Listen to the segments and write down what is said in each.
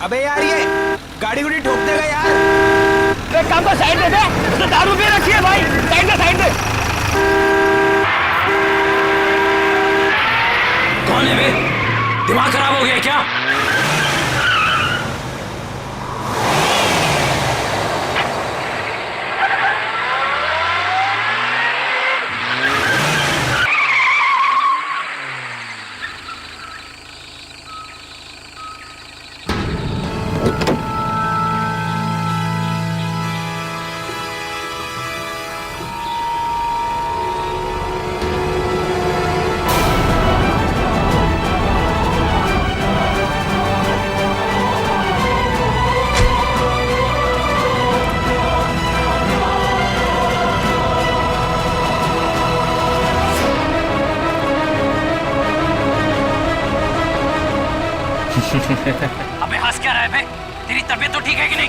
अबे यार ये गाड़ी गुड़ी ठोक देगा यार। एक काम कर, साइड दे दे, उसने दारू पी रखी है भाई, साइड दे साइड दे। कौन है बे? दिमाग खराब हो गया क्या? अबे हंस क्या रहा है बे? तेरी तबीयत तो ठीक है कि नहीं?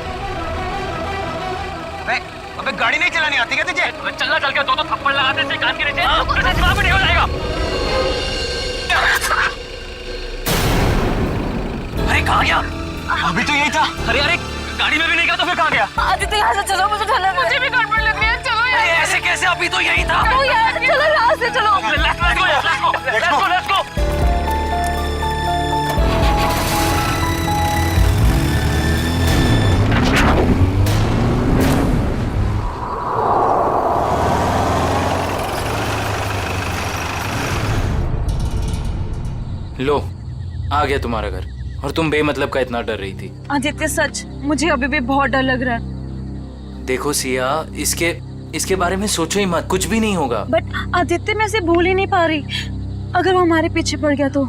अबे गाड़ी नहीं चलानी आती क्या तुझे? अबे चलना चल के दो थप्पड़ लगाते से कान के नीचे तुझे दिमाग में नहीं हो जाएगा। अरे कहाँ गया? अभी तो यही था। अरे अरे गाड़ी में भी नहीं गया तो फिर कहाँ गया? आदित्य यहाँ से चलो, मुझे डर लग रहा है। मुझे भी गड़बड़ लग रही है, चलो अरे यार। ऐसे कैसे? अभी तो यही था। चलो यार, चलो यहाँ से चलो। Let's go. लो आ गया तुम्हारा घर, और तुम बेमतलब का इतना डर रही थी। आदित्य सच, मुझे अभी भी बहुत डर लग रहा है। देखो सिया, इसके बारे में सोचो ही मत, कुछ भी नहीं होगा। बट आदित्य मैं इसे भूल ही नहीं पा रही। अगर वो हमारे पीछे पड़ गया तो?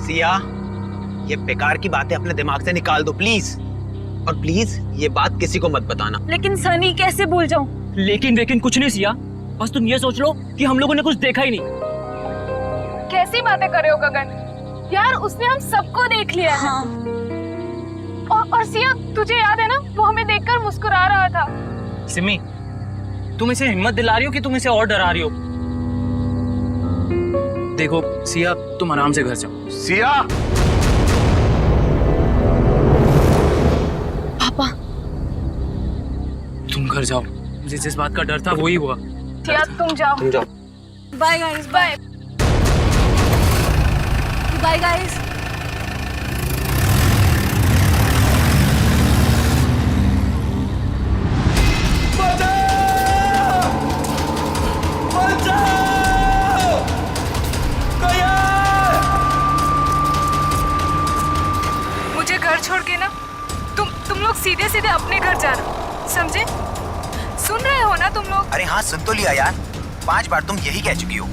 सिया, ये बेकार की बातें अपने दिमाग से निकाल दो प्लीज, और प्लीज ये बात किसी को मत बताना। लेकिन सनी कैसे भूल जाऊं? लेकिन कुछ नहीं सिया, बस तुम ये सोच लो कि हम लोगों ने कुछ देखा ही नहीं। कैसी बातें कर रहे हो गगन? यार उसने हम सबको देख लिया है। हाँ। और सिया, तुझे याद है ना, वो हमें देखकर मुस्कुरा रहा था। सिमी, तुम इसे हिम्मत दिला रही हो कि तुम इसे और डरा रही हो? देखो सिया, तुम आराम से घर जाओ। सिया, पापा तुम घर जाओ, मुझे जिस बात का डर था वही हुआ। सिया तुम जाओ। Bye guys, bye bye guys. मुझे घर छोड़ के ना तुम लोग सीधे सीधे अपने घर जाना, समझे? सुन रहे हो ना तुम लोग? अरे हाँ सुन तो लिया यार, 5 बार तुम यही कह चुकी हो।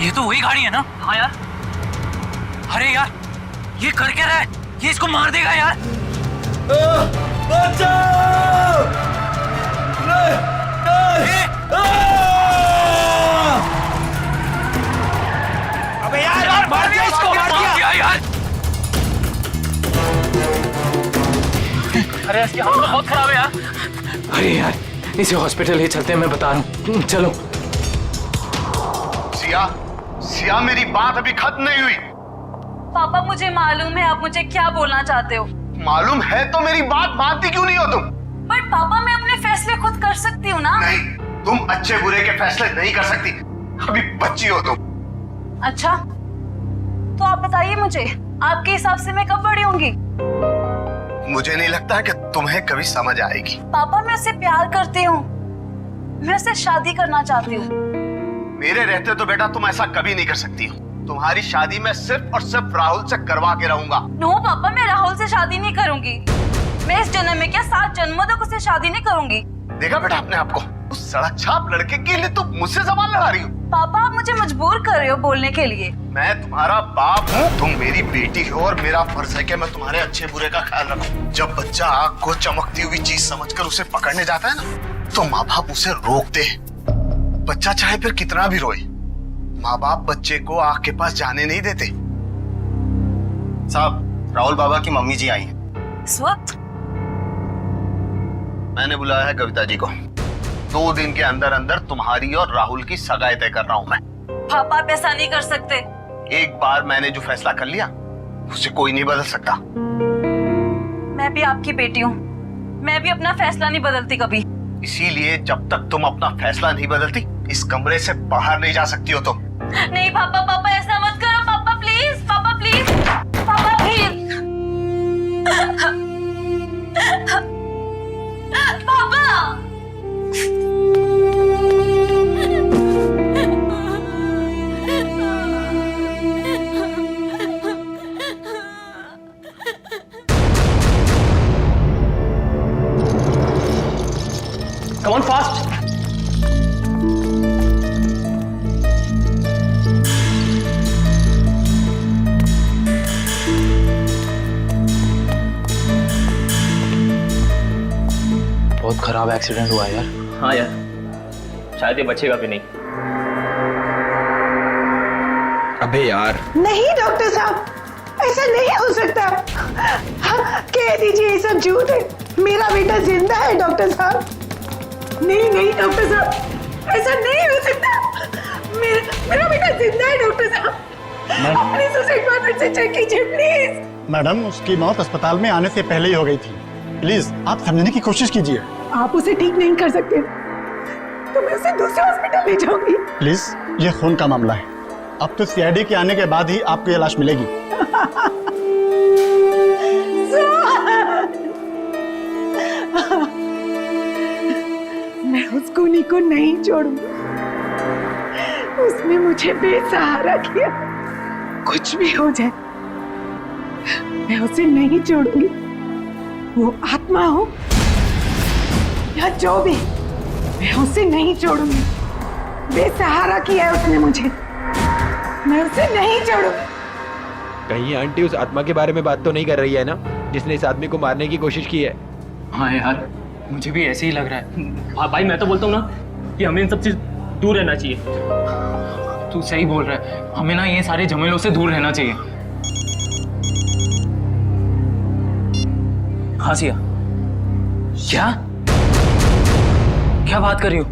ये तो वही गाड़ी है ना? हाँ यार। अरे यार, ये कर क्या रहा है? ये इसको मार देगा यार। अबे यार मार दिया इसको, मार दिया यार। अरे इसकी हालत बहुत खराब है यार। अरे यार, इसे हॉस्पिटल ही चलते हैं, मैं बता रहा हूँ, चलो। सिया मेरी बात अभी खत्म नहीं हुई। पापा मुझे मालूम है आप मुझे क्या बोलना चाहते हो। मालूम है तो मेरी बात मानती क्यों नहीं हो तुम? बट पापा मैं अपने फैसले खुद कर सकती हूँ ना। नहीं, तुम अच्छे बुरे के फैसले नहीं कर सकती, अभी बच्ची हो तुम। अच्छा, तो आप बताइए मुझे, आपके हिसाब से मैं कब बड़ी होंगी? मुझे नहीं लगता कि तुम्हें कभी समझ आएगी। पापा मैं उससे प्यार करती हूँ, मैं उससे शादी करना चाहती हूँ। मेरे रहते तो बेटा तुम ऐसा कभी नहीं कर सकती हो। तुम्हारी शादी मैं सिर्फ और सिर्फ राहुल से करवा के रहूंगा। नो पापा, मैं राहुल से शादी नहीं करूंगी। मैं इस जन्म में क्या 7 जन्मों तक उससे शादी नहीं करूंगी। देखा बेटा अपने आप को, उस सड़क छाप लड़के के लिए तुम मुझसे जबान लड़ा रही हो। पापा आप मुझे मजबूर कर रहे हो बोलने के लिए। मैं तुम्हारा बाप हूँ, तुम मेरी बेटी हो, और मेरा फर्ज है कि मैं तुम्हारे अच्छे बुरे का ख्याल रखूं। जब बच्चा आग को चमकती हुई चीज समझकर उसे पकड़ने जाता है ना, तो माँ बाप उसे रोकते हैं। बच्चा चाहे फिर कितना भी रोए, माँ बाप बच्चे को आग के पास जाने नहीं देते। साहब, राहुल बाबा की मम्मी जी आई हैं। इस वक्त? मैंने बुलाया है कविता जी को। 2 दिन के अंदर अंदर तुम्हारी और राहुल की सगाई तय कर रहा हूं मैं। पापा आप ऐसा नहीं कर सकते। एक बार मैंने जो फैसला कर लिया उसे कोई नहीं बदल सकता। मैं भी आपकी बेटी हूँ, मैं भी अपना फैसला नहीं बदलती कभी। इसीलिए जब तक तुम अपना फैसला नहीं बदलती इस कमरे से बाहर नहीं जा सकती हो तुम। नहीं पापा, पापा ऐसा मत करो पापा, प्लीज पापा, प्लीज पापा, प्लीज पापा। Come on fast. बहुत खराब एक्सीडेंट हुआ यार। हाँ यार, शायद ये बचेगा भी नहीं। अबे यार, नहीं डॉक्टर साहब, ऐसा नहीं हो सकता। कह दीजिए ये सब झूठ है, मेरा बेटा जिंदा है डॉक्टर साहब। नहीं नहीं डॉक्टर साहब, ऐसा नहीं हो सकता। मेरा बेटा जिंदा है डॉक्टर साहब। प्लीज उसे एक बार फिर से चेक कीजिए प्लीज। मैडम, उसकी मौत अस्पताल में आने से पहले ही हो गई थी। प्लीज आप समझने की कोशिश कीजिए। आप उसे ठीक नहीं कर सकते तो मैं उसे दूसरे हॉस्पिटल ले जाऊंगी। प्लीज, ये खून का मामला है। अब तो सीआईडी के आने के बाद ही आपको ये लाश मिलेगी। मैं उस खूनी को नहीं छोड़ूंगी। उसने मुझे बेसहारा किया। कुछ भी हो जाए मैं उसे नहीं छोड़ूंगी। वो आत्मा हो या जो भी, मैं उसे नहीं छोड़ूंगी। बेसहारा किया है उसने मुझे, मैं उसे नहीं छोड़ूंगी। कहीं आंटी उस आत्मा के बारे में बात तो नहीं कर रही है ना, जिसने इस आदमी को मारने की कोशिश की है? हाँ यार, मुझे भी ऐसे ही लग रहा है। हाँ भाई, मैं तो बोलता हूँ ना कि हमें इन सब चीज दूर रहना चाहिए। तू सही बोल रहा है, हमें ना ये सारे झमेलों से दूर रहना चाहिए। हाँ सिया, क्या क्या बात कर रही हो?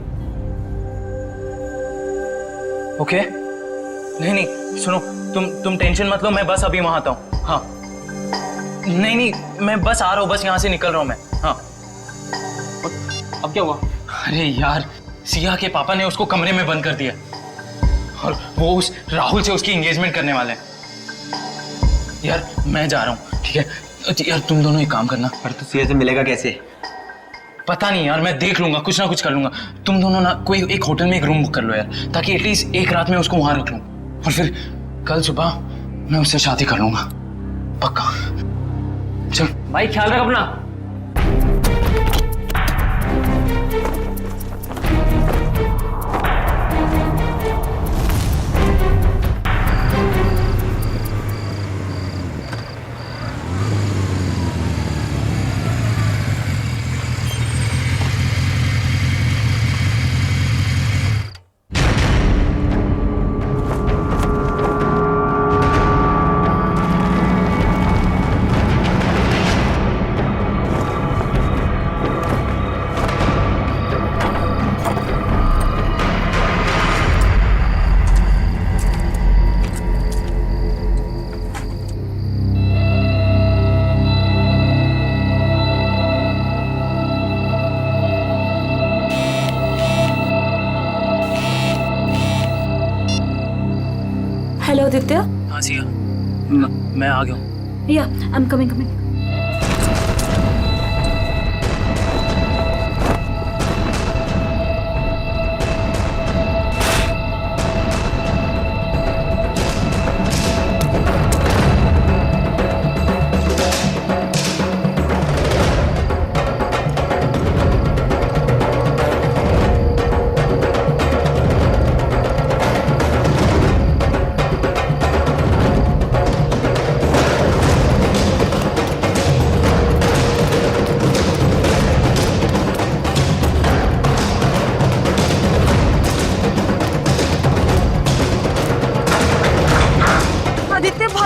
ओके, नहीं नहीं सुनो, तुम टेंशन मत लो, मैं बस अभी वहां आता हूँ। हाँ नहीं नहीं, मैं बस आ रहा हूँ, बस यहाँ से निकल रहा हूँ मैं। हाँ अब क्या हुआ? अरे यार, सिया के पापा ने उसको कमरे में बंद कर दिया और वो उस राहुल से उसकी एंगेजमेंट करने वाले हैं। यार मैं जा रहा हूँ, ठीक है? यार तुम दोनों एक काम करना। पर तो सिया से मिलेगा कैसे? पता नहीं यार, मैं देख लूंगा, कुछ ना कुछ कर लूंगा। तुम दोनों ना कोई एक होटल में एक रूम बुक कर लो यार, ताकि एटलीस्ट एक रात में उसको वहां रख लूं और फिर कल सुबह मैं उससे शादी कर लूंगा, पक्का। चल भाई, ख्याल रख अपना। हेलो आदित्य। हाँ सिया, मैं आ गया हूँ। या आई एम कमिंग कमिंग।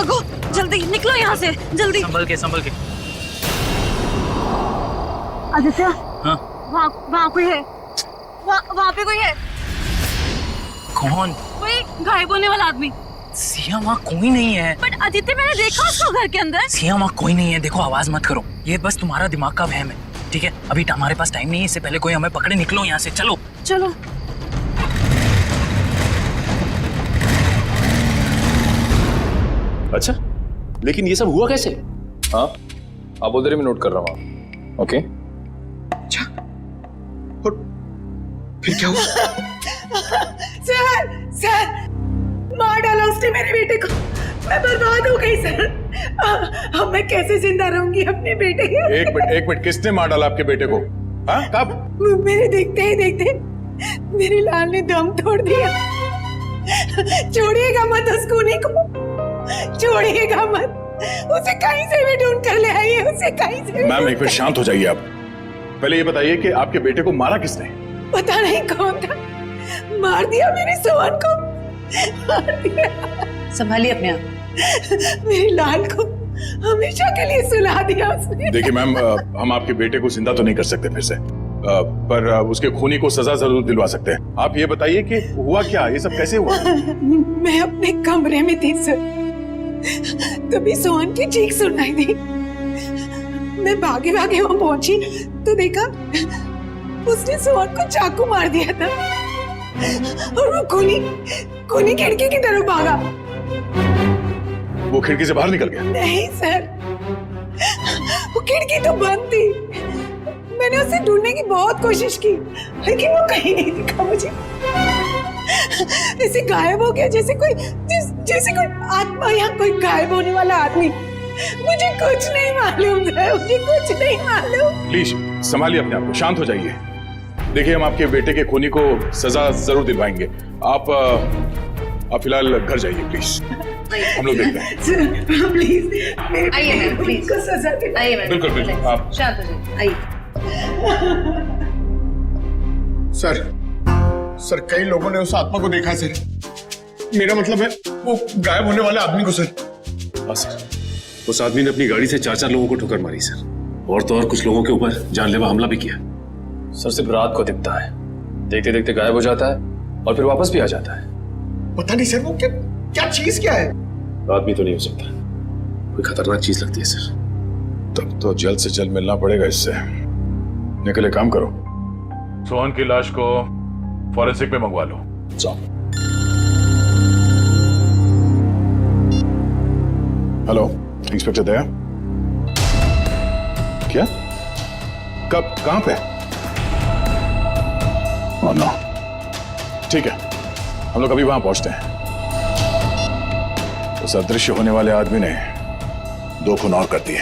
भागो जल्दी निकलो यहाँ से जल्दी। संभल के। आदित्य हाँ वहाँ कोई है, वहाँ पे कोई है, कौन? कोई गायब होने वाला आदमी। सिया वहाँ कोई नहीं है। बट आदित्य मैंने देखा उसको घर के अंदर। सिया वहाँ कोई नहीं है। देखो आवाज मत करो, ये बस तुम्हारा दिमाग का वहम है, ठीक है? अभी हमारे पास टाइम नहीं है, इससे पहले कोई हमें पकड़े। निकलो यहाँ से, चलो। चलो। अच्छा, लेकिन ये सब हुआ कैसे? हाँ, आप उधर ही मैं नोट कर रहा हूँ। ओके। अच्छा, और फिर क्या हुआ? सर मार डाला उसने मेरे बेटे को, मैं बर्बाद हो गई सर। अब मैं कैसे जिंदा रहूंगी अपने बेटे के? एक मिनट, किसने मार डाला आपके बेटे को? हाँ, कब? मेरे देखते ही देखते मेरे लाल ने दम तोड़ दिया। छोड़िएगा मत उस खूनी को, छोड़िएगा मत उसे, कहीं से भी ढूंढ कर ले आइए उसे, कहीं से। मैम एक मिनट शांत हो जाइए आप। पहले ये बताइए कि आपके बेटे को मारा किसने? पता नहीं कौन था, मार दिया मेरे सोहन को, मार दिया। संभालिए अपने आप। मेरे लाल को हमेशा के लिए सुला दिया उसने। देखिए मैम, हम आपके बेटे को जिंदा तो नहीं कर सकते फिर से, पर उसके खूनी को सजा जरूर दिलवा सकते हैं। आप ये बताइए कि हुआ क्या, ये सब कैसे हुआ? मैं अपने कमरे में थी सर, तभी सोहन की चीख सुनाई दी। मैं भागे भागे वहां पहुंची तो देखा उसने सोहन को चाकू मार दिया था और वो खूनी खिड़की की तरफ भागा। वो खिड़की से बाहर निकल गया? नहीं सर, वो खिड़की तो बंद थी। मैंने उसे ढूंढने की बहुत कोशिश की, लेकिन वो कहीं नहीं दिखा मुझे। ऐसे गायब हो गया जैसे कोई आत्मा या कोई गायब होने वाला आदमी। मुझे कुछ नहीं मालूम है, मुझे कुछ नहीं मालूम। प्लीज संभालिए अपने आप को, शांत हो जाइए। देखिए हम आपके बेटे के खूनी को सजा जरूर दिलवाएंगे। आप फिलहाल घर जाइए प्लीज, हम लोग देखते हैं। प्लीज मेरे प्लीज को सजा दिलाइए। बिल्कुल आप शांत हो जाइए, आइए। सर कई लोगों ने उस आत्मा को देखा सर। मेरा मतलब है वो गायब होने वाले आदमी को सर। हाँ सर, उस आदमी ने अपनी गाड़ी से 4 लोगों को ठोकर मारी सर, और तो और कुछ लोगों के ऊपर जानलेवा हमला भी किया। सर सिर्फ रात को दिखता है, देखते देखते गायब हो जाता है और फिर वापस भी आ जाता है। पता नहीं सर वो क्या चीज क्या है। आदमी तो नहीं हो सकता, कोई खतरनाक चीज लगती है सर। तब तो जल्द से जल्द मिलना पड़ेगा इससे। निकले, काम करो, सोहन की लाश को फॉरेंसिक में मंगवा लो। जाओ। हेलो इंस्पेक्टर दया, क्या, कब, कहां पे? ओह नो, ठीक है, हम लोग अभी वहां पहुंचते हैं। उस अदृश्य होने वाले आदमी ने 2 खून और कर दिए।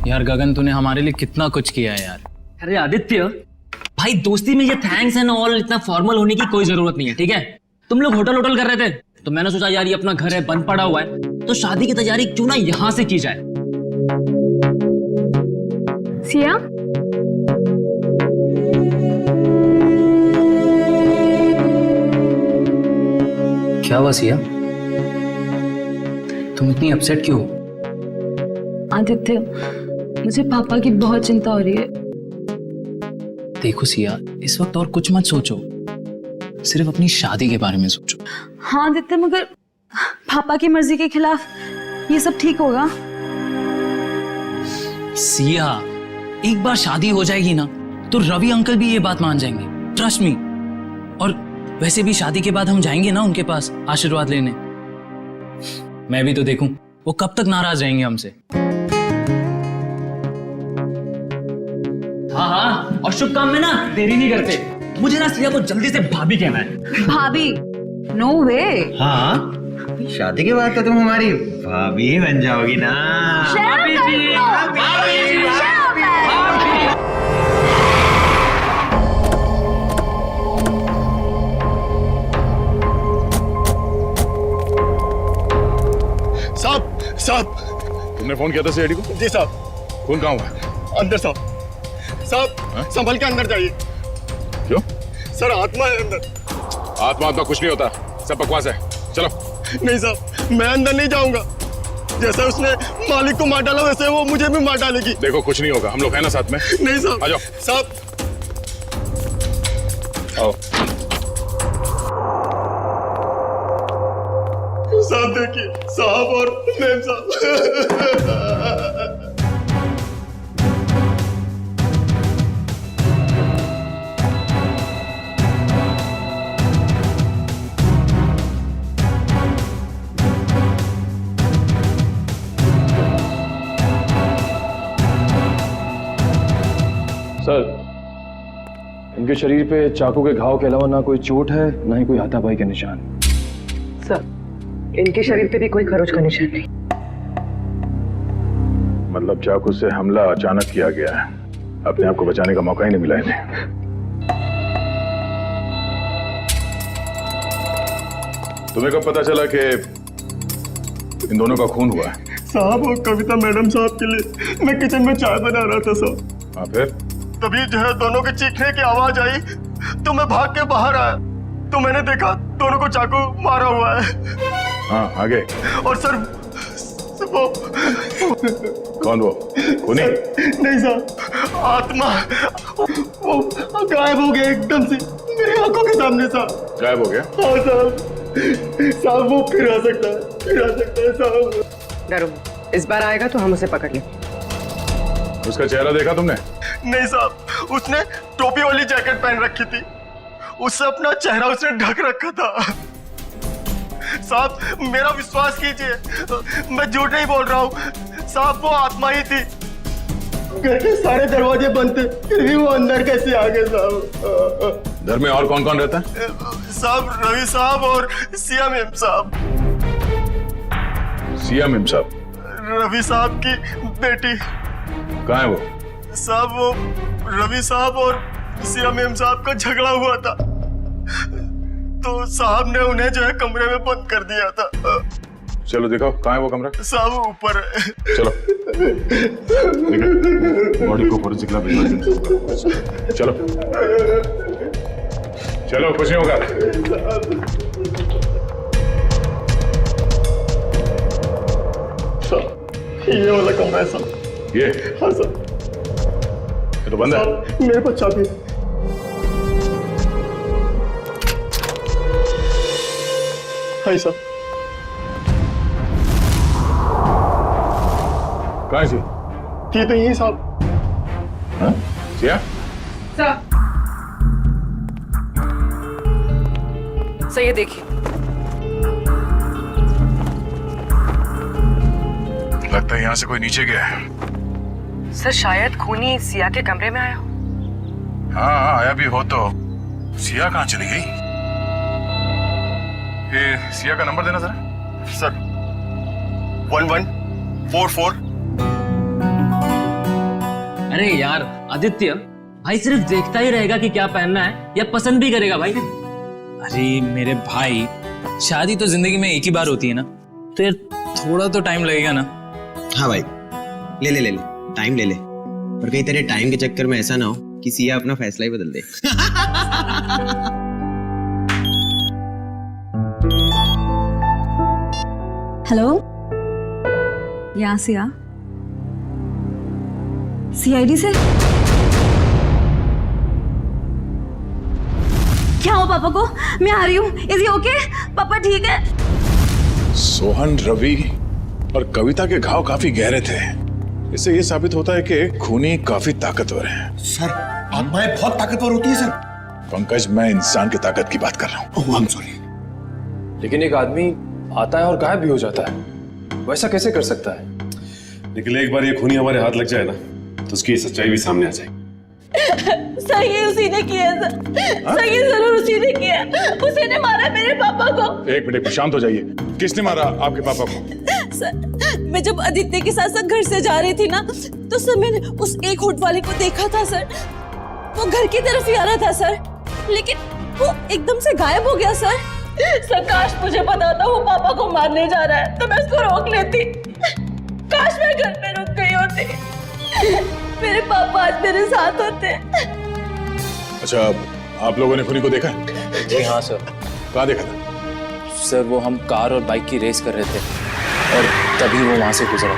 यार गगन, तूने हमारे लिए कितना कुछ किया है यार। अरे आदित्य भाई, दोस्ती में ये थैंक्स एंड ऑल इतना फॉर्मल होने की कोई जरूरत नहीं है, ठीक है? तुम लोग होटल कर रहे थे तो मैंने सोचा यार ये अपना घर है, बंद पड़ा हुआ है, तो शादी की तैयारी क्यों ना यहां से की जाए। सिया, क्या हुआ सिया, तुम इतनी अपसेट क्यों हो? आदित्य, मुझे पापा की बहुत चिंता हो रही है। देखो सिया, इस वक्त और कुछ मत सोचो, सिर्फ अपनी शादी के बारे में सोचो। हाँ आदित्य, मगर पापा की मर्जी के खिलाफ ये सब ठीक होगा? सिया, एक बार शादी हो जाएगी ना तो रवि अंकल भी ये बात मान जाएंगे, ट्रस्ट मी। और वैसे भी शादी के बाद हम जाएंगे ना उनके पास आशीर्वाद लेने। मैं भी तो देखूं वो कब तक नाराज रहेंगे हमसे। हाँ, और शुभ काम में ना देरी नहीं करते। मुझे ना सिया को जल्दी से भाभी कहना है। भाभी? नो वे। हाँ, शादी के बाद तो तुम हमारी भाभी ही बन जाओगी ना। भाभी जी, साहब तुमने फोन किया था सीआईडी को? जी साहब। खून कहाँ हुआ? अंदर साहब। संभल के अंदर जाइए। क्यों? सर आत्मा है अंदर। आत्मा कुछ नहीं होता, सब बकवास है। चलो। नहीं साहब, मैं अंदर नहीं जाऊंगा। जैसा उसने मालिक को मार डाला वैसे वो मुझे भी मार डालेगी। देखो कुछ नहीं होगा, हम लोग हैं ना साथ में। नहीं साहब। आ जाओ साहब। आओ। साहब देखिए, साहब और मैम साहब। सर, इनके शरीर पे चाकू के घाव के अलावा ना कोई चोट है, ना ही कोई हाथापाई के निशान। सर, इनके शरीर पे भी कोई खरोच का निशान नहीं। मतलब चाकू से हमला अचानक किया गया है, अपने आप को बचाने का मौका ही नहीं मिला इन्हें। तुम्हें कब पता चला कि इन दोनों का खून हुआ है? साहब, वो कविता मैडम साहब के लिए मैं किचन में चाय बना रहा था साहब। हाँ फिर? तभी जो है दोनों के चीखने की आवाज आई तो मैं भाग के बाहर आया तो मैंने देखा दोनों को चाकू मारा हुआ है। हाँ आगे। और सर वो कौन वो? खूनी? नहीं साहब, आत्मा वो गायब हो गया एकदम से मेरी आंखों के सामने साहब। गायब हो गया? हाँ साहब, साहब वो फिर आ सकता है साहब। डरो, इस बार आएगा तो हम उसे पकड़ लेंगे। उसका चेहरा देखा तुमने? नहीं साहब, उसने टोपी वाली जैकेट पहन रखी थी, उससे अपना चेहरा उसने ढक रखा था। साहब मेरा विश्वास कीजिए, मैं झूठ नहीं बोल रहा हूँ साहब, वो आत्मा ही थी। घर के सारे दरवाजे बंद थे फिर भी वो अंदर कैसे आ गए साहब? घर में और कौन कौन रहता है? साहब रवि साहब और सिया मेम साहब। सिया मेम साहब? रवि साहब की बेटी। कहाँ है वो? साहब वो रवि साहब और सिया मेम साहब का झगड़ा हुआ था तो साहब ने उन्हें जो है कमरे में बंद कर दिया था। चलो दिखाओ कहाँ है वो कमरा। साहब ऊपर है। चलो बॉडी को फोरेंसिक लैब भिजवा दो। चलो चलो, कुछ नहीं होगा। ये वाला कमरा है साहब। ये? हाँ सर। ये तो बंद है। मेरे पास चाबी है। हाँ सर। कहाँ है? ये तो यही साहब। हाँ? सिया? सर, ये देखिए। लगता है यहाँ से कोई नीचे गया है। सर शायद खूनी सिया के कमरे में आया हो। हाँ आया भी हो तो सिया कहाँ चली गई? ये सिया का नंबर देना जरा। सर 1144। अरे यार आदित्य, भाई सिर्फ देखता ही रहेगा कि क्या पहनना है या पसंद भी करेगा भाई? अरे मेरे भाई, शादी तो जिंदगी में एक ही बार होती है ना, तो यार थोड़ा तो टाइम लगेगा ना। हाँ भाई, ले ले ले ले, टाइम ले ले, पर कहीं तेरे टाइम के चक्कर में ऐसा ना हो कि सिया अपना फैसला ही बदल दे। हेलो, यहाँ सिया, सीआईडी से क्या हुआ पापा को? मैं आ रही हूँ। Is he okay? पापा ठीक है? सोहन, रवि और कविता के घाव काफी गहरे थे। इससे ये साबित होता है कि खूनी काफी ताकतवर है। सर आत्माएं बहुत ताकतवर होती है सर। पंकज, मैं इंसान की ताकत की बात कर रहा हूँ। I'm sorry। लेकिन एक आदमी आता है और गायब भी हो जाता है, वैसा कैसे कर सकता है? लेकिन एक बार ये खूनी हमारे हाथ लग जाए ना तो उसकी सच्चाई भी सामने आ जाएगी। सर ये उसी ने किया सर। सर ये जरूर उसी ने किया। उसी ने मारा मेरे पापा को। एक मिनट, शांत हो जाइए। किसने मारा आपके पापा को? सर मैं जब आदित्य के साथ घर से जा रही थी ना, तो सर मैंने उस एक होट वाले को देखा था सर। वो घर की तरफ ही आ रहा था सर, लेकिन वो एकदम से गायब हो गया सर। सर काश मुझे पता था वो पापा को मारने जा रहा है तो मैं उसको रोक लेती। काश मैं घर में रुक गई होती, मेरे पापा आज मेरे साथ होते। अच्छा, आप लोगों ने खूनी को देखा? जी हाँ सर। कहाँ देखा था? सर वो हम कार और बाइक की रेस कर रहे थे और तभी वो वहां से गुजरा।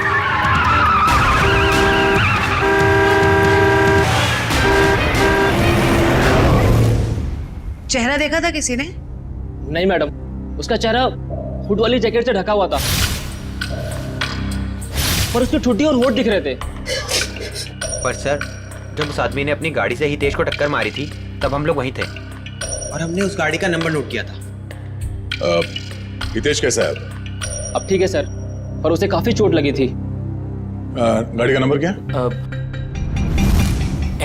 चेहरा देखा था किसी ने? नहीं मैडम, उसका चेहरा हुड वाली जैकेट से ढका हुआ था पर उसकी ठुड्डी और होठ दिख रहे थे। पर सर, जब उस आदमी ने अपनी गाड़ी से हितेश को टक्कर मारी थी तब हम लोग वहीं थे और हमने उस गाड़ी का नंबर नोट किया था। हितेश कैसा है? अब ठीक है सर, पर उसे काफी चोट लगी थी। गाड़ी का नंबर क्या?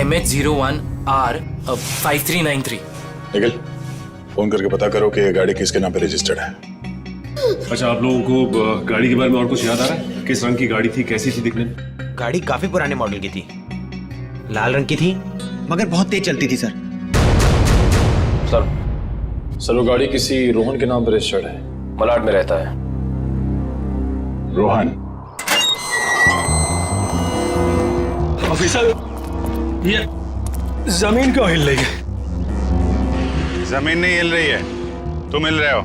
MH01R5393। निखिल, फोन करके पता करो कि ये गाड़ी किसके नाम पे रजिस्टर्ड है। अच्छा, आप लोगों को गाड़ी के बारे में और कुछ याद आ रहा है? किस रंग की गाड़ी थी, कैसी थी दिखने में? गाड़ी काफी पुराने मॉडल की थी, लाल रंग की थी मगर बहुत तेज चलती थी सर। सर वो गाड़ी किसी रोहन के नाम पर रजिस्टर्ड है, मलाड में रहता है। रोहन? ऑफिसर, ये जमीन क्यों हिल रही है? जमीन नहीं हिल रही है, तुम हिल रहे हो।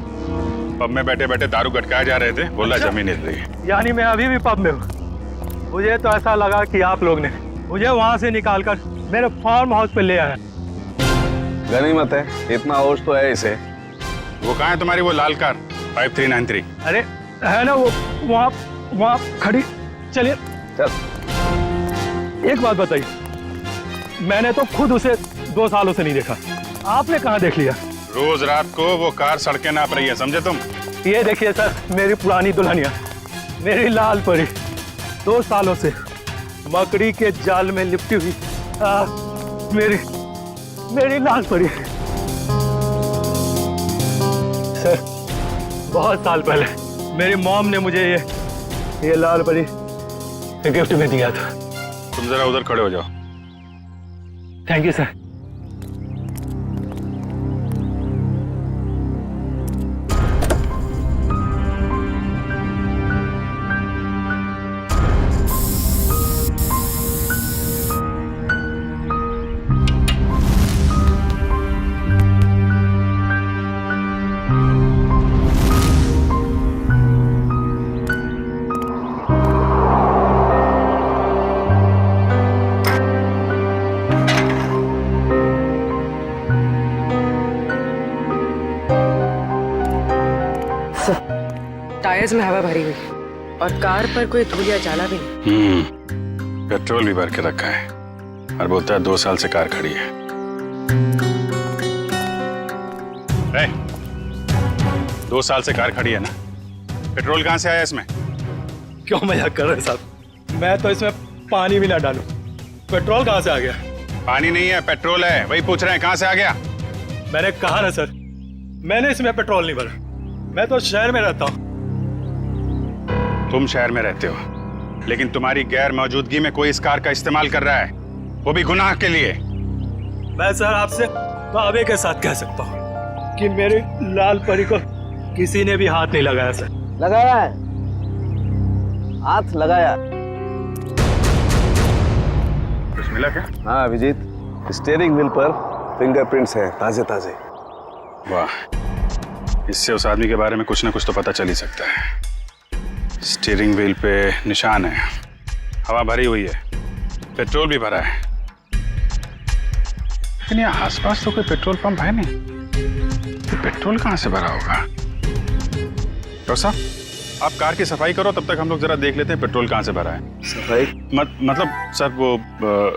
पब में बैठे बैठे दारू गटकाए जा रहे थे, बोला जमीन हिल रही है। यानी मैं अभी भी पब में हूँ। मुझे तो ऐसा लगा कि आप लोग ने मुझे वहाँ से निकालकर मेरे फार्म हाउस पे ले आया। गनीमत है, इतना होश तो है इसे। वो कहाँ है तुम्हारी वो लाल कार 5393? अरे है ना वो वहाँ खड़ी। चलिए चल। एक बात बताइए, मैंने तो खुद उसे 2 सालों से नहीं देखा, आपने कहाँ देख लिया? रोज रात को वो कार सड़कें नाप रही है, समझे तुम? ये देखिए सर, मेरी पुरानी दुल्हनिया, मेरी लाल परी, 2 सालों से मकड़ी के जाल में लिपटी हुई मेरी लाल परी। सर, बहुत साल पहले मेरी मॉम ने मुझे ये लाल परी गिफ्ट में दिया था। तुम जरा उधर खड़े हो जाओ। Thank you sir. टायर्स में हवा भरी हुई और कार पर कोई धूल या जाला भी नहीं। पेट्रोल भी भर के रखा है और बोलता है 2 साल से कार खड़ी है। 2 साल से कार खड़ी है ना, पेट्रोल कहाँ से आया इसमें? क्यों मजाक कर रहे हैं साहब? मैं तो इसमें पानी भी ना डालूं, पेट्रोल कहाँ से आ गया? पानी नहीं है, पेट्रोल है, वही पूछ रहे हैं कहाँ से आ गया। मैंने कहा ना सर, मैंने इसमें पेट्रोल नहीं भरा। मैं तो शहर में रहता हूँ। तुम शहर में रहते हो, लेकिन तुम्हारी गैर मौजूदगी में कोई इस कार का इस्तेमाल कर रहा है, वो भी गुनाह के लिए। मैं सर आपसे दावे के साथ कह सकता हूँ कि मेरी लाल परी को किसी ने भी हाथ नहीं लगाया सर। लगाया है, हाथ लगाया। कुछ मिला क्या? हाँ अभिजीत, स्टीयरिंग व्हील पर फिंगरप्रिंट्स हैं, ताजे ताजे। वाह, इससे उस आदमी के बारे में कुछ ना कुछ तो पता चल ही सकता है। स्टीयरिंग व्हील पे निशान है, हवा भरी हुई है, पेट्रोल भी भरा है, लेकिन यहाँ आसपास तो कोई पेट्रोल पंप है नहीं, तो पेट्रोल कहाँ से भरा होगा? डॉक्टर साहब, आप कार की सफाई करो, तब तक हम लोग जरा देख लेते हैं पेट्रोल कहाँ से भरा है। सफाई मतलब सर वो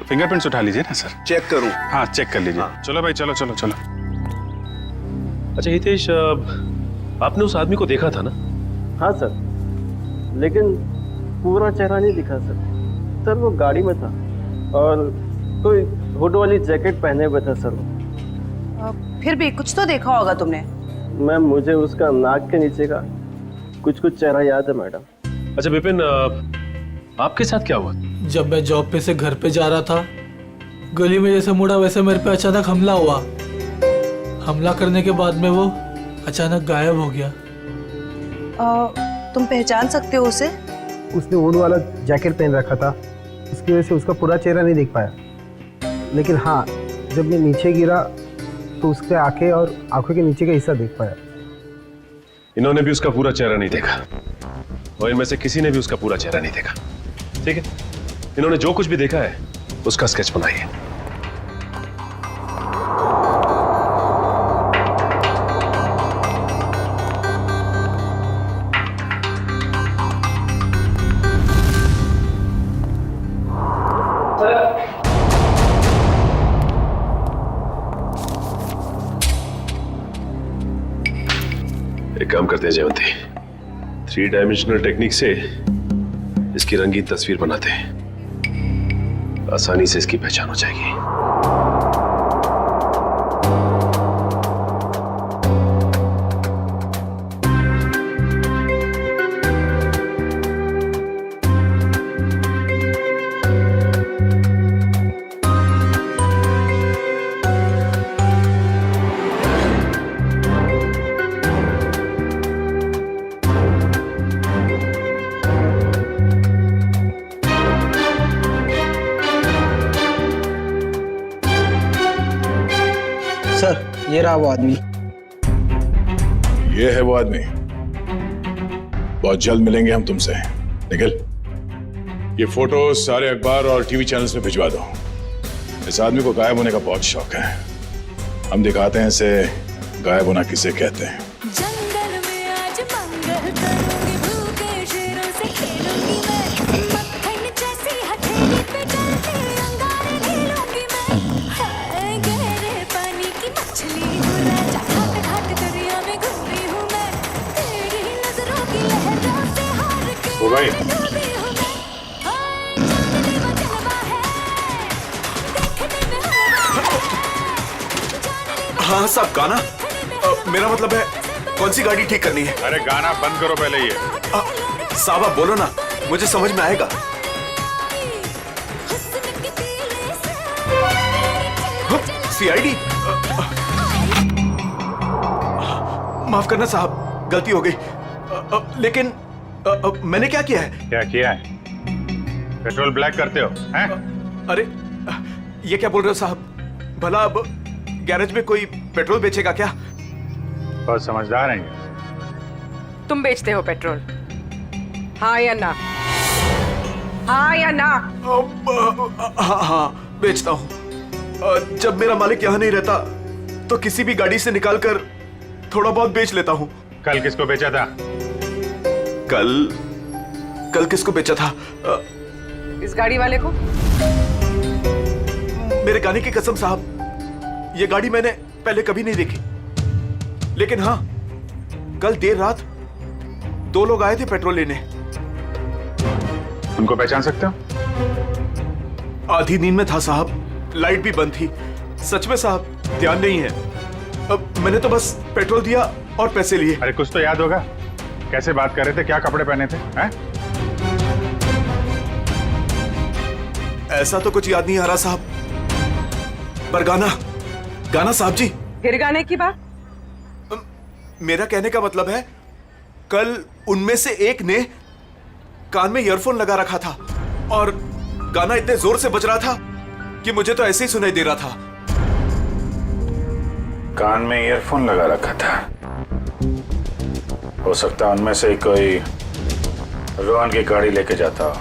फिंगरप्रिंट्स उठा लीजिए ना सर। चेक करूं? हाँ चेक कर लीजिए। हाँ। चलो भाई, चलो चलो चलो। अच्छा हितेश, आपने उस आदमी को देखा था ना? हाँ सर, लेकिन पूरा चेहरा नहीं दिखा सर। सर वो गाड़ी में था और कोई हुड वाली जैकेट पहने हुए था सर। फिर भी कुछ तो देखा होगा तुमने। मैम, मुझे उसका नाक के नीचे का कुछ चेहरा याद है मैडम। अच्छा विपिन, आपके साथ क्या हुआ? जब मैं जॉब पे से घर पे जा रहा था, गली में जैसे मुड़ा वैसे मेरे पे अचानक हमला हुआ। हमला करने के बाद में वो अचानक गायब हो गया। तुम पहचान सकते हो उसे? उसने वुड वाला जैकेट पहन रखा था, इसकी वजह से उसका पूरा चेहरा नहीं दिख पाया। लेकिन हाँ, जब मैं नीचे गिरा तो उसके आंखें और आंखों के नीचे का हिस्सा देख पाया। इन्होंने भी उसका पूरा चेहरा नहीं देखा और इनमें से किसी ने भी उसका पूरा चेहरा नहीं देखा। ठीक है, इन्होंने जो कुछ भी देखा है उसका स्केच बनाइए। एक काम करते हैं जयवंती, 3 डायमेंशनल टेक्निक से इसकी रंगीन तस्वीर बनाते हैं, आसानी से इसकी पहचान हो जाएगी। सर ये रहा वो आदमी। ये है वो आदमी। बहुत जल्द मिलेंगे हम तुमसे। निखिल, ये फोटो सारे अखबार और टीवी चैनल्स में भिजवा दो। इस आदमी को गायब होने का बहुत शौक है। हम दिखाते हैं इसे गायब होना किसे कहते हैं। ओ भाई, हाँ साहब, गाना मेरा मतलब है कौन सी गाड़ी ठीक करनी है? अरे गाना बंद करो पहले ये। साहब आप बोलो ना, मुझे समझ में आएगा। सीआईडी, माफ करना साहब, गलती हो गई। लेकिन मैंने क्या किया है? क्या किया है? पेट्रोल ब्लैक करते हो हैं? अरे ये क्या बोल रहे हो साहब? भला अब गैरेज में कोई पेट्रोल बेचेगा क्या? बहुत समझदार हैं ये। तुम बेचते हो पेट्रोल, हाँ या ना? हाँ या ना? हाँ हाँ बेचता हूँ। जब मेरा मालिक यहाँ नहीं रहता तो किसी भी गाड़ी से निकालकर थोड़ा बहुत बेच लेता हूँ। कल किसको बेचा था? कल किसको बेचा था? इस गाड़ी वाले को। मेरे गाने की कसम साहब, ये गाड़ी मैंने पहले कभी नहीं देखी। लेकिन हाँ, कल देर रात 2 लोग आए थे पेट्रोल लेने। उनको पहचान सकते हो? आधी नींद में था साहब, लाइट भी बंद थी। सच में साहब ध्यान नहीं है। अब मैंने तो बस पेट्रोल दिया और पैसे लिए। अरे कुछ तो याद होगा, कैसे बात कर रहे थे, क्या कपड़े पहने थे हैं? ऐसा तो कुछ याद नहीं आ रहा साहब। पर गाना साहब जी। फिर गाने की बात? मेरा कहने का मतलब है, कल उनमें से एक ने कान में ईयरफोन लगा रखा था और गाना इतने जोर से बज रहा था कि मुझे तो ऐसे ही सुनाई दे रहा था। कान में ईयरफोन लगा रखा था? हो सकता है उनमें से कोई रोहन की गाड़ी लेके जाता हो।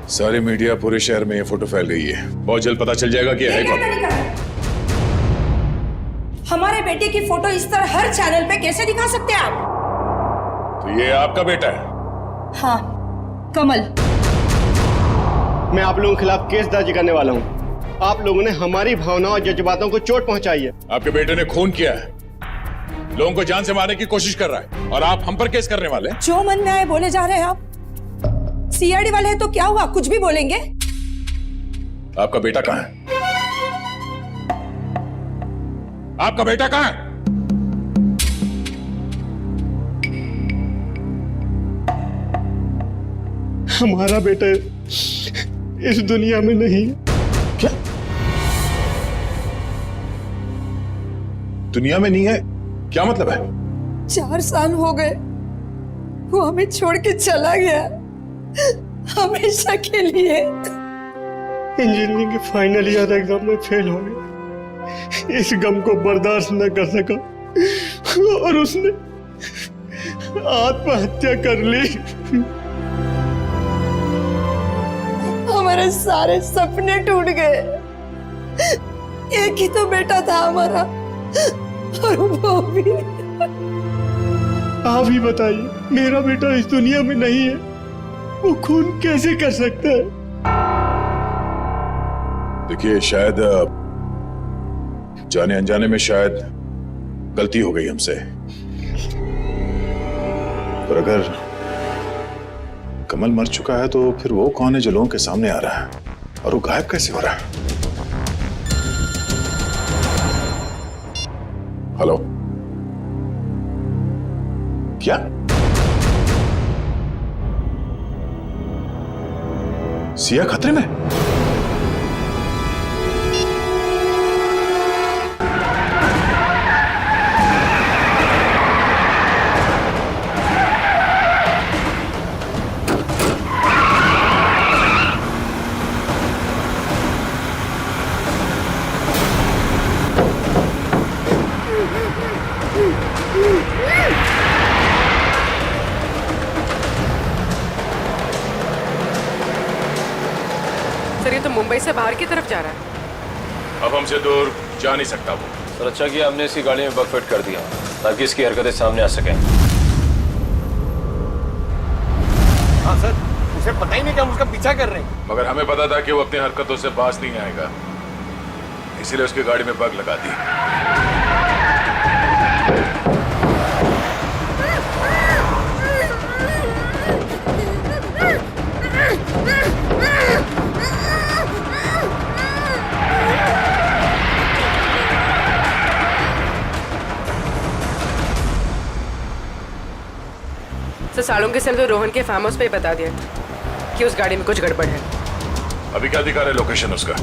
सारी मीडिया पूरे शहर में ये फोटो फैल गई है। बहुत जल्द पता चल जाएगा कि है कौन। हमारे बेटे की फोटो इस तरह हर चैनल पे कैसे दिखा सकते हैं आप? तो ये आपका बेटा है? हाँ, कमल। मैं आप लोगों के खिलाफ केस दर्ज करने वाला हूँ। आप लोगों ने हमारी भावनाओं और जज्बातों को चोट पहुंचाई है। आपके बेटे ने खून किया है, लोगों को जान से मारने की कोशिश कर रहा है और आप हम पर केस करने वाले हैं। जो मन में आए बोले जा रहे हैं आप। सीआईडी वाले हैं तो क्या हुआ, कुछ भी बोलेंगे। आपका बेटा कहाँ है? आपका बेटा कहाँ है? हमारा बेटा इस दुनिया में नहीं। क्या दुनिया में नहीं है? क्या मतलब है? 4 साल हो गए, वो हमें छोड़ के चला गया, हमेशा के लिए। इंजीनियरिंग के फाइनल ईयर एग्जाम में फेल हो गया। इस गम को बर्दाश्त न कर सका और उसने आत्महत्या कर ली। हमारे सारे सपने टूट गए। एक ही तो बेटा था हमारा, और वो भी। आप ही बताइए, मेरा बेटा इस दुनिया में नहीं है, वो खून कैसे कर सकता है? देखिए, शायद जाने अनजाने में शायद गलती हो गई हमसे, पर अगर कमल मर चुका है तो फिर वो कौन है जो लोगों के सामने आ रहा है, और वो गायब कैसे हो रहा है? हेलो, क्या? सिया खतरे में? सर, ये तो मुंबई से बाहर की तरफ जा रहा है। अब हमसे दूर जा नहीं सकता वो। सर, अच्छा किया हमने इसकी गाड़ी में बग फिट कर दिया ताकि इसकी हरकतें सामने आ सकें। हाँ सर, उसे पता ही नहीं कि हम उसका पीछा कर रहे हैं। मगर हमें पता था कि वो अपनी हरकतों से बाज नहीं आएगा, इसीलिए उसकी गाड़ी में बग लगा दी। सर, सालुंके से तो रोहन के फार्म हाउस पे ही बता दिया कि उस गाड़ी में कुछ गड़बड़ है। अभी क्या दिखा रहे लोकेशन उसका?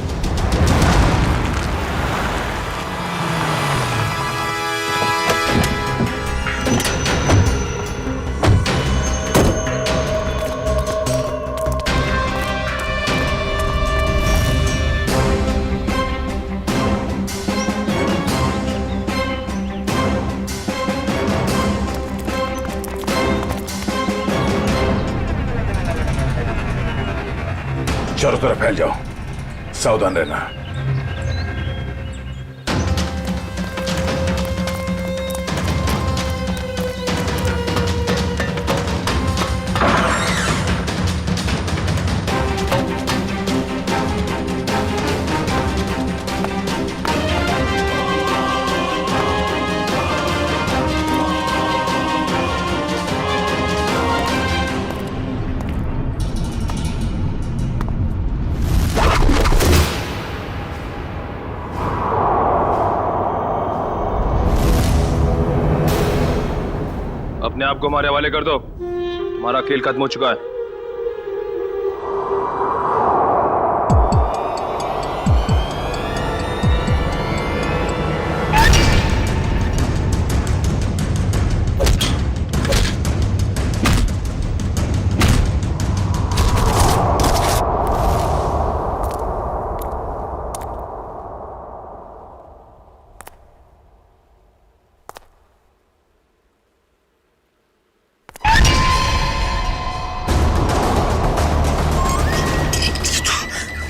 चारों तरफ फैल जाओ, सावधान रहना। अपने आप को हमारे हवाले कर दो, तुम्हारा खेल खत्म हो चुका है।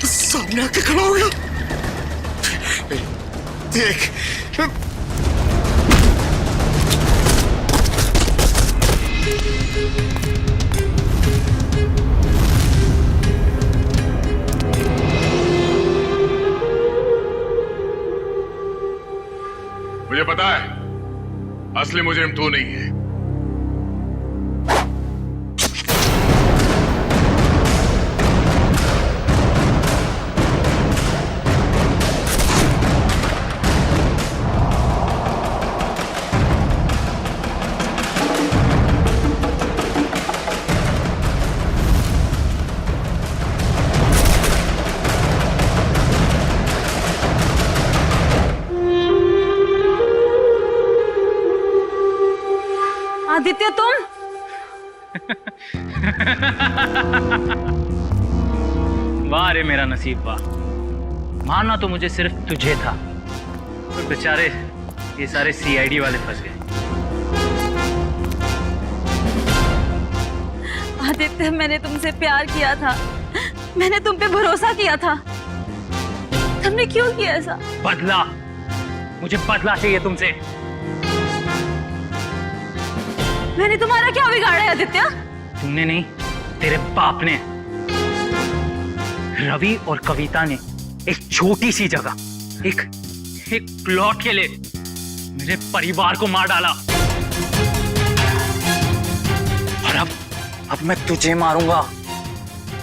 सामने आके खड़ा हो गया। देख, मुझे पता है असली मुजरिम तू नहीं है। आदित्य, तुम? वाह रे मेरा नसीब, वाह। मारना तो मुझे सिर्फ तुझे था, तो बेचारे ये सारे सीआईडी वाले फंस गए। आदित्य, मैंने तुमसे प्यार किया था, मैंने तुम पे भरोसा किया था, तुमने क्यों किया ऐसा? बदला, मुझे बदला चाहिए तुमसे। मैंने तुम्हारा क्या बिगाड़ा है आदित्य? तुमने नहीं, तेरे बाप ने। रवि और कविता ने एक छोटी सी जगह, एक प्लॉट के लिए मेरे परिवार को मार डाला। और अब मैं तुझे मारूंगा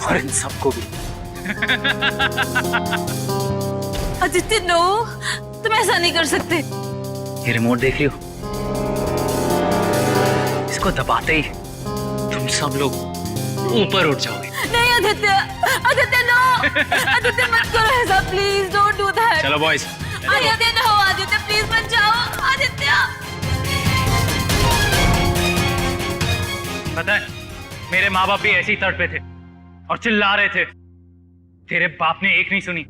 और इन सबको भी। आदित्य नो, तुम ऐसा नहीं कर सकते। ये रिमोट देख रही हो? इसको दबाते ही तुम सब लोग ऊपर उठ जाओगे। नहीं आदित्य, आदित्य नो, आदित्य मत करो ऐसा, प्लीज डोंट डू दैट। चलो boys. Aditya no, Aditya please मत जाओ, आदित्य। पता है, मेरे माँ बाप भी ऐसे ही तड़पे थे और चिल्ला रहे थे। तेरे बाप ने एक नहीं सुनी।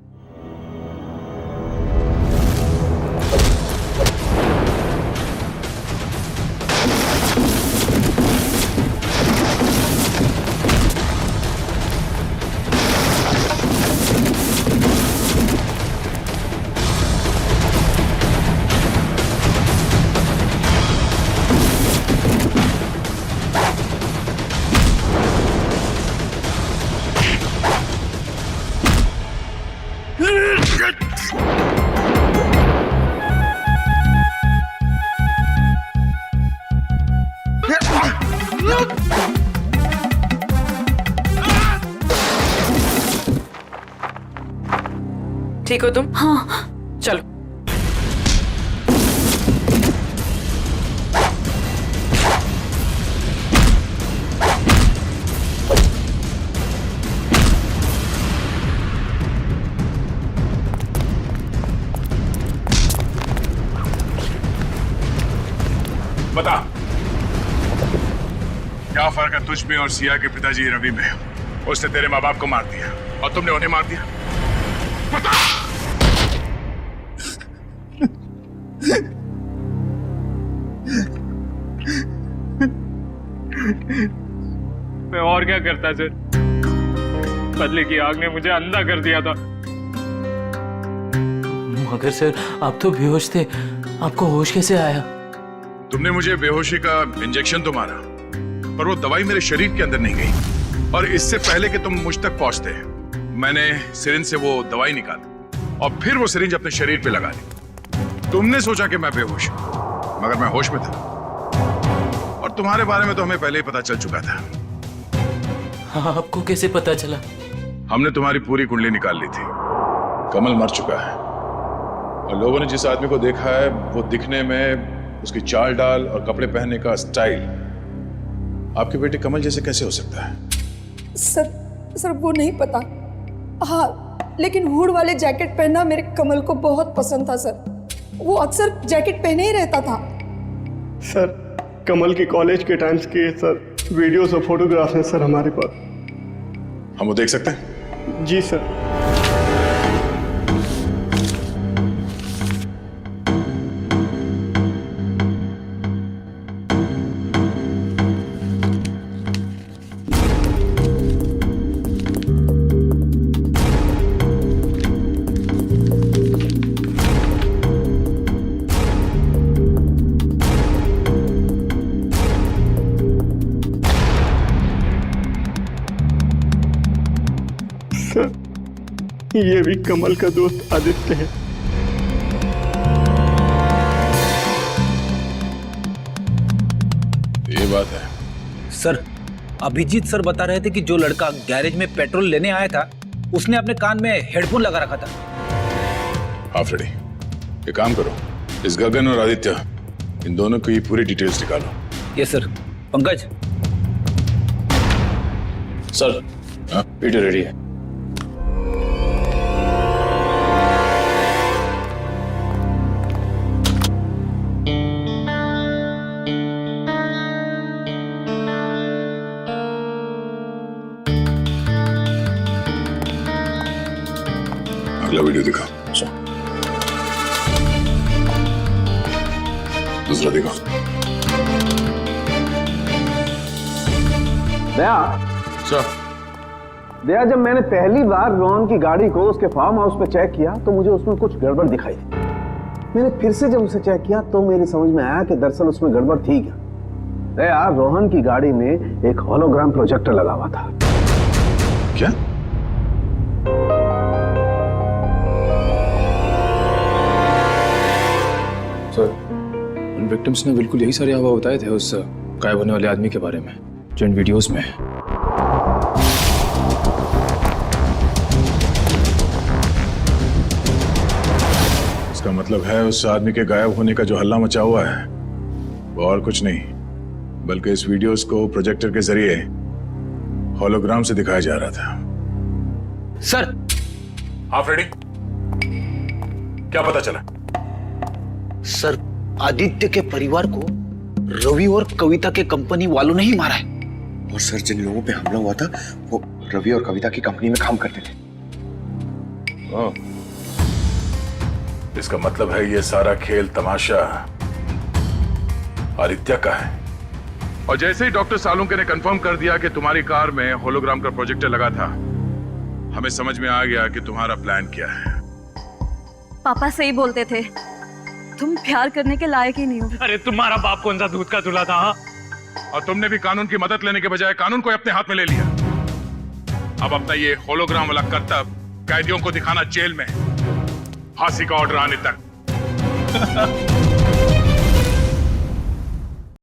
ठीक हो तुम? हाँ। चलो। बता, क्या फर्क है तुझ में और सिया के पिताजी रवि में? उसने तेरे माँ बाप को मार दिया और तुमने उन्हें मार दिया। बता। मैं और क्या करता सर? बदले की आग ने मुझे अंधा कर दिया था। मगर सर, आप तो बेहोश थे, आपको होश कैसे आया? तुमने मुझे बेहोशी का इंजेक्शन तो मारा, पर वो दवाई मेरे शरीर के अंदर नहीं गई। और इससे पहले कि तुम मुझ तक पहुंचते, मैंने सिरिंज से वो दवाई निकाली और फिर वो सिरिंज अपने शरीर पे लगा ली। तुमने सोचा कि मैं बेहोश हूं, मगर मैं होश में था। और तुम्हारे बारे में तो हमें पहले ही पता चल चुका था। हाँ, आपको कैसे पता चला? हमने तुम्हारी पूरी कुंडली निकाल ली थी। कमल मर चुका है और लोगों ने जिस आदमी को देखा है वो दिखने में, उसकी चाल डाल और कपड़े पहनने का स्टाइल आपके बेटे कमल जैसे कैसे हो सकता है? सर वो नहीं पता। हाँ, लेकिन हुड वाले जैकेट पहनना मेरे कमल को बहुत पसंद था सर। वो अक्सर जैकेट पहने ही रहता था। सर, कमल के कॉलेज के टाइम्स के सर वीडियोस और फोटोग्राफ्स हैं सर हमारे पास। हम वो देख सकते हैं? जी सर। ये भी कमल का दोस्त आदित्य है। ये बात है सर। अभिजीत सर बता रहे थे कि जो लड़का गैरेज में पेट्रोल लेने आया था, उसने अपने कान में हेडफोन लगा रखा था। हाँ फ्रेडी, ये काम करो, इस गगन और आदित्य, इन दोनों की पूरी डिटेल्स निकालो। Yes sir. Pankaj. Sir, video ready है। अगला वीडियो दिखा। दूसरा दिखा। दया सर, दया, जब मैंने पहली बार रोहन की गाड़ी को उसके फार्म हाउस पे चेक किया तो मुझे उसमें कुछ गड़बड़ दिखाई दी। मैंने फिर से जब उसे चेक किया तो मेरी समझ में आया कि दरअसल उसमें गड़बड़ थी क्या। दया, रोहन की गाड़ी में एक होलोग्राम प्रोजेक्टर लगा हुआ था। क्या? सर, उन विक्टिम्स ने बिल्कुल यही सारे हवा बताए थे उस गायब होने वाले आदमी के बारे में जो इन वीडियोस में है। इसका मतलब है उस आदमी के गायब होने का जो हल्ला मचा हुआ है वो और कुछ नहीं बल्कि इस वीडियोस को प्रोजेक्टर के जरिए होलोग्राम से दिखाया जा रहा था। सर। हाँ फ्रेडी, क्या पता चला? सर, आदित्य के परिवार को रवि और कविता के कंपनी वालों ने ही मारा है। और सर, जिन लोगों पे हमला हुआ था वो रवि और कविता की कंपनी में काम करते थे। इसका मतलब है ये सारा खेल तमाशा आदित्य का है। और जैसे ही डॉक्टर सालुंके ने कंफर्म कर दिया कि तुम्हारी कार में होलोग्राम का प्रोजेक्टर लगा था, हमें समझ में आ गया कि तुम्हारा प्लान क्या है। पापा सही बोलते थे, तुम प्यार करने के लायक ही नहीं हो। अरे तुम्हारा बाप कौन सा दूध का दूल्हा था? और तुमने भी कानून की मदद लेने के बजाय कानून को अपने हाथ में ले लिया। अब अपना ये होलोग्राम वाला करतब कैदियों को दिखाना जेल में, फांसी का ऑर्डर आने तक।